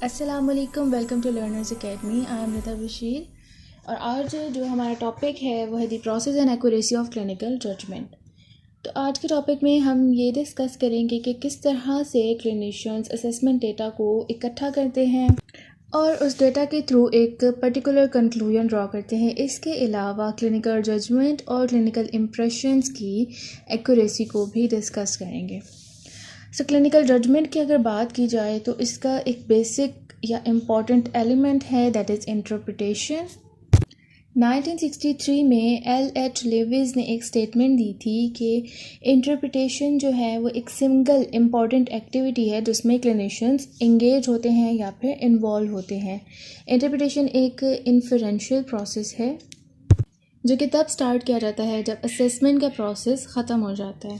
अस्सलामुअलैकुम, welcome to Learners Academy. I am Rita Bashir और आज जो हमारा टॉपिक है वो है the process and accuracy of clinical judgement. तो आज के टॉपिक में हम ये डिस्कस करेंगे कि किस तरह से क्लिनिशियंस असेसमेंट डेटा को इकट्ठा करते हैं और उस डेटा के थ्रू एक पर्टिकुलर कंक्लूजन ड्रॉ करते हैं। इसके अलावा क्लिनिकल जजमेंट और क्लिनिकल इम्प्रेशंस की एक्यूरेसी को भी डिस्कस करेंगे। सो क्लिनिकल जजमेंट की अगर बात की जाए तो इसका एक बेसिक या इम्पॉर्टेंट एलिमेंट है, दैट इज़ इंटरप्रिटेशन। 1963 में L.H. लेविस ने एक स्टेटमेंट दी थी कि इंटरप्रिटेशन जो है वो एक सिंगल इम्पॉर्टेंट एक्टिविटी है जिसमें क्लिनिशियंस इंगेज होते हैं या फिर इन्वॉल्व होते हैं। इंटरप्रिटेशन एक इन्फरेंशियल प्रोसेस है जो कि तब स्टार्ट किया जाता है जब असेसमेंट का प्रोसेस ख़त्म हो जाता है।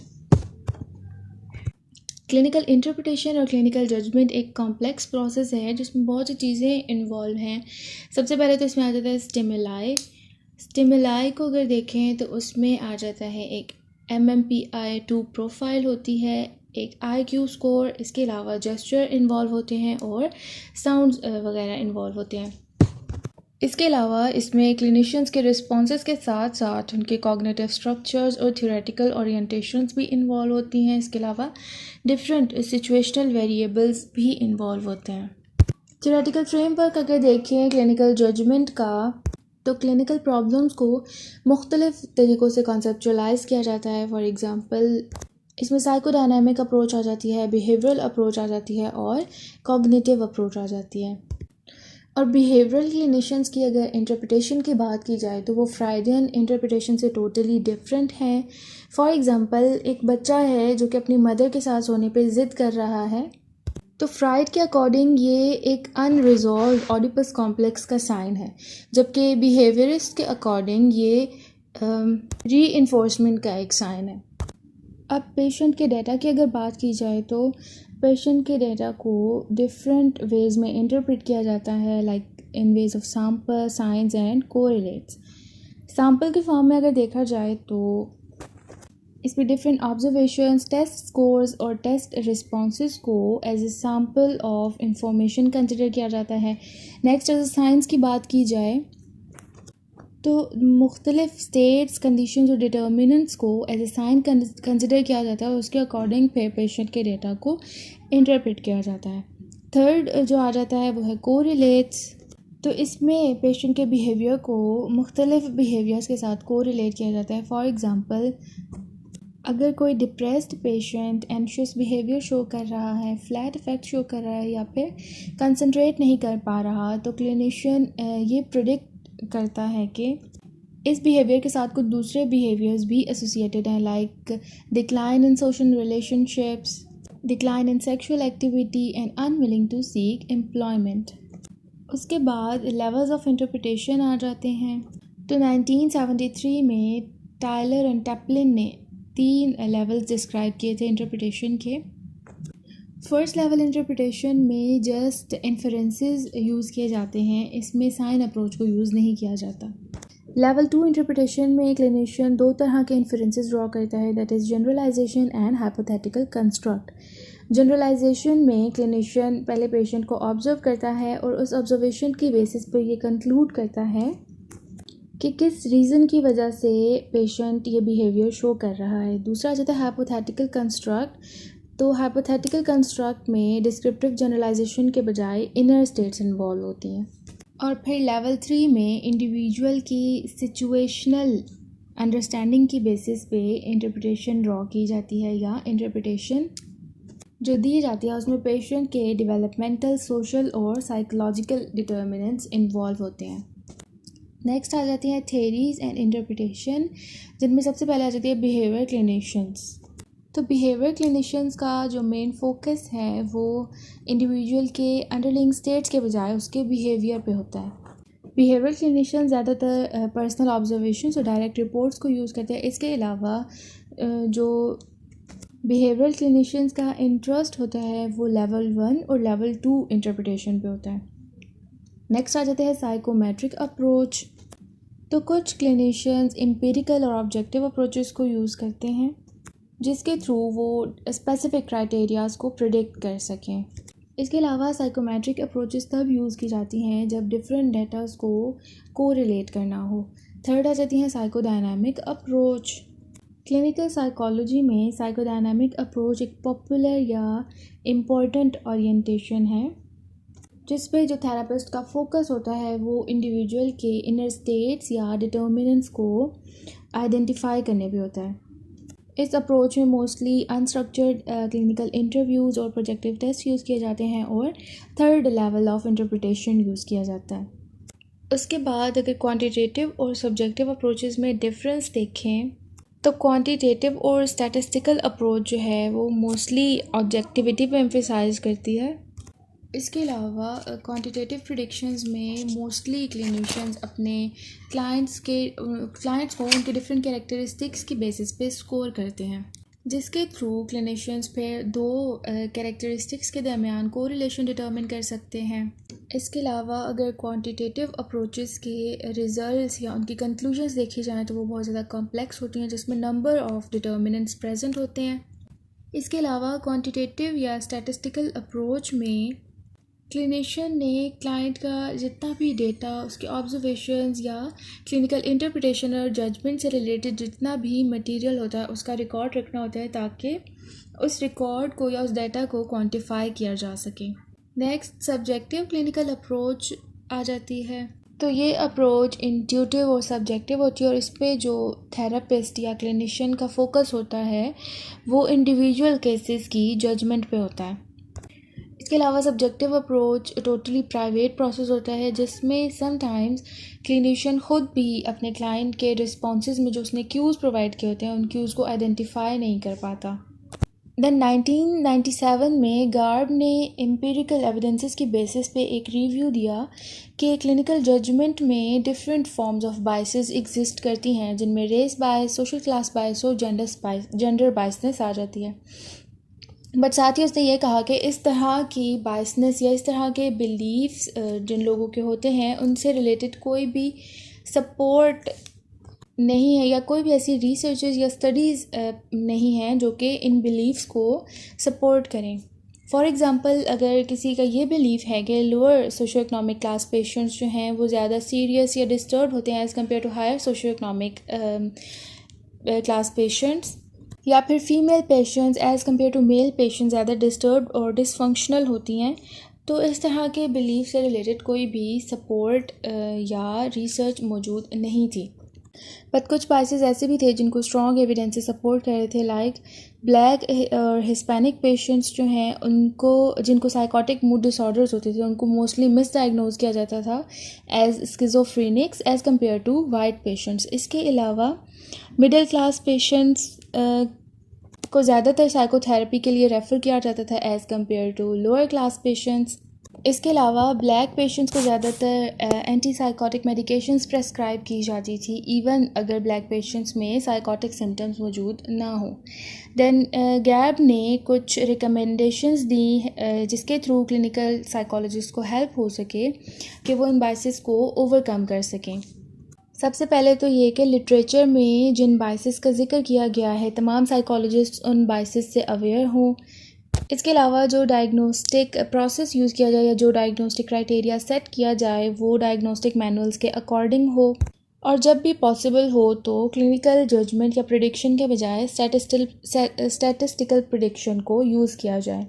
क्लिनिकल इंटरप्रिटेशन और क्लिनिकल जजमेंट एक कॉम्प्लेक्स प्रोसेस है जिसमें बहुत सी चीज़ें इन्वॉल्व हैं। सबसे पहले तो इसमें आ जाता है स्टिमुलाई को अगर देखें तो उसमें आ जाता है एक MMPI-2 प्रोफाइल होती है, एक IQ स्कोर, इसके अलावा जेस्चर इन्वॉल्व होते हैं और साउंड्स वगैरह इन्वॉल्व होते हैं। इसके अलावा इसमें क्लिनिशियंस के रिस्पॉन्सेस के साथ साथ उनके कॉग्निटिव स्ट्रक्चर्स और थ्योरेटिकल ओरिएंटेशंस भी इन्वॉल्व होती हैं। इसके अलावा डिफरेंट सिचुएशनल वेरिएबल्स भी इन्वॉल्व होते हैं। थ्योरेटिकल फ्रेमवर्क अगर देखें क्लिनिकल जजमेंट का तो क्लिनिकल प्रॉब्लम्स को मुख्तलिफ तरीक़ों से कॉन्सेप्चुअलाइज किया जाता है। फॉर एग्ज़ाम्पल इसमें साइकोडायनामिक अप्रोच आ जाती है, बिहेवियरल अप्रोच आ जाती है और कॉग्निटिव अप्रोच आ जाती है। और बिहेवियरल क्लिनिशियंस की अगर इंटरप्रिटेशन की बात की जाए तो वो फ्राइडियन इंटरप्रिटेशन से टोटली डिफरेंट है। फॉर एग्ज़ाम्पल एक बच्चा है जो कि अपनी मदर के साथ सोने पे ज़िद कर रहा है, तो फ्राइड के अकॉर्डिंग ये एक अनरिजॉल्व ऑडिपस कॉम्प्लेक्स का साइन है, जबकि बिहेवियरिस्ट के अकॉर्डिंग ये रीइंफोर्समेंट का एक साइन है। अब पेशेंट के डेटा की अगर बात की जाए तो पेशेंट के डेटा को डिफरेंट वेज में इंटरप्रेट किया जाता है, like in ways of sample, signs and correlates. Sample के फॉर्म में अगर देखा जाए तो इसमें डिफरेंट ऑब्जर्वेशंस, टेस्ट स्कोर्स और टेस्ट रिस्पॉन्सेस को as a sample of information consider किया जाता है। नेक्स्ट अगर साइंस की बात की जाए तो मुख्तलिफ स्टेट्स, कंडीशंस और डिटर्मिनेंट्स को एज ए साइन कंसिडर किया जाता है और उसके अकॉर्डिंग फिर पेशेंट के डेटा को इंटरप्रेट किया जाता है। थर्ड जो आ जाता है वो है कोरिलेट्स। तो इसमें पेशेंट के बिहेवियर को मुख्तलिफ बिहेवियर्स के साथ कोरिलेट किया जाता है। फॉर एग्ज़ाम्पल अगर कोई depressed patient anxious behaviour show कर रहा है, फ्लैट इफेक्ट शो कर रहा है या फिर कंसंट्रेट नहीं कर पा रहा, तो क्लिनिशियन ये प्रेडिक्ट करता है कि इस बिहेवियर के साथ कुछ दूसरे बिहेवियर्स भी एसोसिएटेड हैं, like decline in social relationships, decline in sexual activity and unwilling to seek employment. उसके बाद लेवल्स ऑफ इंटरप्रिटेशन आ जाते हैं। तो 1973 में टायलर एंड टैपलिन ने 3 लेवल्स डिस्क्राइब किए थे इंटरप्रिटेशन के। फर्स्ट लेवल इंटरप्रिटेशन में जस्ट इन्फरेंसेस यूज़ किए जाते हैं, इसमें साइन अप्रोच को यूज़ नहीं किया जाता। लेवल 2 इंटरप्रिटेशन में क्लिनिशियन 2 तरह के इन्फरेंसेस ड्रॉ करता है, that is generalisation and hypothetical construct. Generalisation में क्लिनिशियन पहले पेशेंट को ऑब्जर्व करता है और उस ऑब्जर्वेशन की बेसिस पर ये कंक्लूड करता है कि किस रीज़न की वजह से पेशेंट ये बिहेवियर शो कर रहा है। दूसरा जाता है हाइपोथेटिकल कंस्ट्रक्ट। तो हाइपोथेटिकल कंस्ट्रक्ट में डिस्क्रिप्टिव जनरलाइजेशन के बजाय इनर स्टेट्स इन्वॉल्व होती हैं। और फिर लेवल 3 में इंडिविजुअल की सिचुएशनल अंडरस्टैंडिंग की बेसिस पे इंटरप्रिटेशन ड्रॉ की जाती है, या इंटरप्रिटेशन जो दी जाती है उसमें पेशेंट के डेवलपमेंटल, सोशल और साइकोलॉजिकल डिटर्मिनेंट्स इन्वॉल्व होते हैं। नेक्स्ट आ जाती हैं थेरीज़ एंड इंटरप्रिटेशन, जिनमें सबसे पहले आ जाती है बिहेवियर क्लिनिशियंस। तो बिहेवियर क्लिनिशियंस का जो मेन फोकस है वो इंडिविजुअल के अंडरलाइंग स्टेट्स के बजाय उसके बिहेवियर पे होता है। बिहेवियर क्लिनिशियंस ज़्यादातर पर्सनल ऑब्जर्वेशंस और डायरेक्ट रिपोर्ट्स को यूज़ करते हैं। इसके अलावा जो बिहेवियर क्लिनिशियंस का इंटरेस्ट होता है वो लेवल 1 और लेवल 2 इंटरप्रिटेशन पे होता है। नेक्स्ट आ जाते हैं साइकोमेट्रिक अप्रोच। तो कुछ क्लिनिशियंस एम्पिरिकल और ऑब्जेक्टिव अप्रोचेस को यूज़ करते हैं जिसके थ्रू वो स्पेसिफिक क्राइटेरियाज़ को प्रिडिक्ट कर सकें। इसके अलावा साइकोमेट्रिक अप्रोचेस तब यूज़ की जाती हैं जब डिफरेंट डेटास को कोरिलेट करना हो। थर्ड आ जाती हैं साइकोडायनामिक अप्रोच। क्लिनिकल साइकोलॉजी में साइकोडायनामिक अप्रोच एक पॉपुलर या इम्पोर्टेंट ओरिएंटेशन है जिस पे जो थेरापिस्ट का फोकस होता है वो इंडिविजुअल के इनर स्टेट्स या डिटर्मिनेंट्स को आइडेंटिफाई करने पे होता है। इस अप्रोच में मोस्टली अनस्ट्रक्चर्ड क्लिनिकल इंटरव्यूज़ और प्रोजेक्टिव टेस्ट यूज़ किए जाते हैं और third level of interpretation use किया जाता है। उसके बाद अगर क्वांटिटेटिव और सब्जेक्टिव अप्रोचेस में डिफरेंस देखें तो क्वांटिटेटिव और स्टैटिस्टिकल अप्रोच जो है वो मोस्टली ऑब्जेक्टिविटी पे एम्फेसाइज करती है। इसके अलावा क्वांटिटेटिव प्रेडिक्शंस में मोस्टली क्लिनिशियंस अपने क्लाइंट्स को उनके डिफरेंट कैरेक्टरिस्टिक्स की बेसिस पे स्कोर करते हैं, जिसके थ्रू क्लिनिशियंस फिर दो कैरेक्टरिस्टिक्स के दरमियान कोरिलेशन डिटर्मिन कर सकते हैं। इसके अलावा अगर क्वांटिटेटिव अप्रोचेस के रिजल्ट्स या उनकी कंक्लूजन्स देखी जाएँ तो वो बहुत ज़्यादा कॉम्प्लेक्स होती हैं, जिसमें नंबर ऑफ डिटर्मिनेंट्स प्रेजेंट होते हैं। इसके अलावा क्वांटिटेटिव या स्टैटिस्टिकल अप्रोच में क्लिनिशियन ने क्लाइंट का जितना भी डेटा, उसके ऑब्जर्वेशंस या क्लिनिकल इंटरप्रिटेशन और जजमेंट से रिलेटेड जितना भी मटेरियल होता है उसका रिकॉर्ड रखना होता है ताकि उस रिकॉर्ड को या उस डेटा को क्वांटिफाई किया जा सके। नेक्स्ट सब्जेक्टिव क्लिनिकल अप्रोच आ जाती है। तो ये अप्रोच इंट्यूटिव और सब्जेक्टिव होती है और इस पे जो थेरापिस्ट या क्लिनिशियन का फोकस होता है वो इंडिविजुअल केसेस की जजमेंट पे होता है। इसके अलावा subjective approach totally private process होता है जिसमें समटाइम्स क्लिनिशियन खुद भी अपने क्लाइंट के रिस्पॉन्सेज में जो उसने क्यूज़ प्रोवाइड किए होते हैं उन क्यूज़ को आइडेंटिफाई नहीं कर पाता। देन 1997 में गार्ब ने एम्पिरिकल एविडेंसेस की बेसिस पे एक रिव्यू दिया कि क्लिनिकल जजमेंट में different forms of biases exist करती हैं, जिनमें रेस बायस, सोशल क्लास बायस और जेंडर बायसनेस आ जाती है। बट साथ ही उसने ये कहा कि इस तरह की बायसनेस या इस तरह के बिलीफ्स जिन लोगों के होते हैं उनसे रिलेटेड कोई भी सपोर्ट नहीं है या कोई भी ऐसी रिसर्चेस या स्टडीज़ नहीं हैं जो कि इन बिलीफ्स को सपोर्ट करें। फॉर एग्ज़ाम्पल अगर किसी का ये बिलीफ है कि lower socio economic class patients जो हैं वो ज़्यादा सीरियस या डिस्टर्ब होते हैं as compare to higher socio economic class patients, या फिर female patients as compare to male patients ज़्यादा डिस्टर्ब और डिसफंक्शनल होती हैं, तो इस तरह के बिलीफ से रिलेटेड कोई भी सपोर्ट या रिसर्च मौजूद नहीं थी। बट कुछ बायसेस ऐसे भी थे जिनको स्ट्रॉन्ग एविडेंस से सपोर्ट कर रहे थे, लाइक ब्लैक और हिस्पैनिक पेशेंट्स जो हैं जिनको साइकोटिक मूड डिसऑर्डर्स होते थे उनको मोस्टली मिसडाइग्नोज किया जाता था as schizophrenics as compare to white patients. इसके अलावा मिडिल क्लास पेशेंट्स को ज़्यादातर साइकोथेरेपी के लिए रेफ़र किया जाता था as compare to lower class patients. इसके अलावा ब्लैक पेशेंट्स को ज़्यादातर एंटी साइकोटिक मेडिकेशंस प्रेस्क्राइब की जाती थी इवन अगर ब्लैक पेशेंट्स में साइकोटिक सिम्टम्स मौजूद ना हो। देन गैब ने कुछ रिकमेंडेशंस दी जिसके थ्रू क्लिनिकल साइकोलॉजिस्ट को हेल्प हो सके कि वो इन बायसेस को ओवरकम कर सकें। सबसे पहले तो ये कि लिटरेचर में जिन बायसेस का जिक्र किया गया है तमाम साइकोलॉजिस्ट उन बायसेस से अवेयर हों। इसके अलावा जो डायग्नोस्टिक प्रोसेस यूज़ किया जाए या जो डायग्नोस्टिक क्राइटेरिया सेट किया जाए वो डायग्नोस्टिक मैनुअल्स के अकॉर्डिंग हो, और जब भी पॉसिबल हो तो क्लिनिकल जजमेंट या प्रेडिक्शन के बजाय स्टैटिस्टिकल प्रेडिक्शन को यूज़ किया जाए।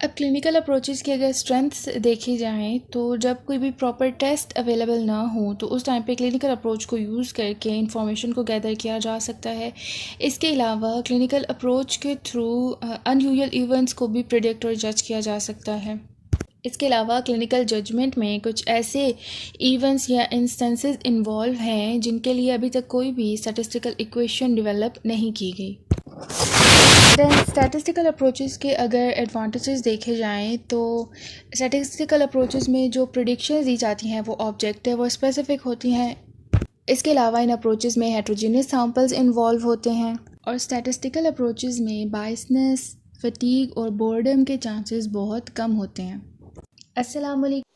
अब क्लिनिकल अप्रोचेस की अगर स्ट्रेंथ्स देखी जाएँ तो जब कोई भी प्रॉपर टेस्ट अवेलेबल ना हो तो उस टाइम पे क्लिनिकल अप्रोच को यूज़ करके इंफॉर्मेशन को गैदर किया जा सकता है। इसके अलावा क्लिनिकल अप्रोच के थ्रू अनयूजुअल इवेंट्स को भी प्रेडिक्ट और जज किया जा सकता है। इसके अलावा क्लिनिकल जजमेंट में कुछ ऐसे इवेंट्स या इंस्टेंसेस इन्वॉल्व हैं जिनके लिए अभी तक कोई भी स्टैटिस्टिकल इक्वेशन डेवलप नहीं की गई। दैन स्टैटिस्टिकल अप्रोचेस के अगर एडवांटेजेस देखे जाएं तो स्टैटिस्टिकल अप्रोचेस में जो प्रेडिक्शंस दी जाती हैं वो ऑब्जेक्टिव और स्पेसिफिक होती हैं। इसके अलावा इन अप्रोचेस में हेट्रोजीनियस सैंपल्स इन्वॉल्व होते हैं और स्टैटिस्टिकल अप्रोचेस में बायसनेस, फटीग और बोर्डम के चांसेस बहुत कम होते हैं। अस्सलाम वालेकुम।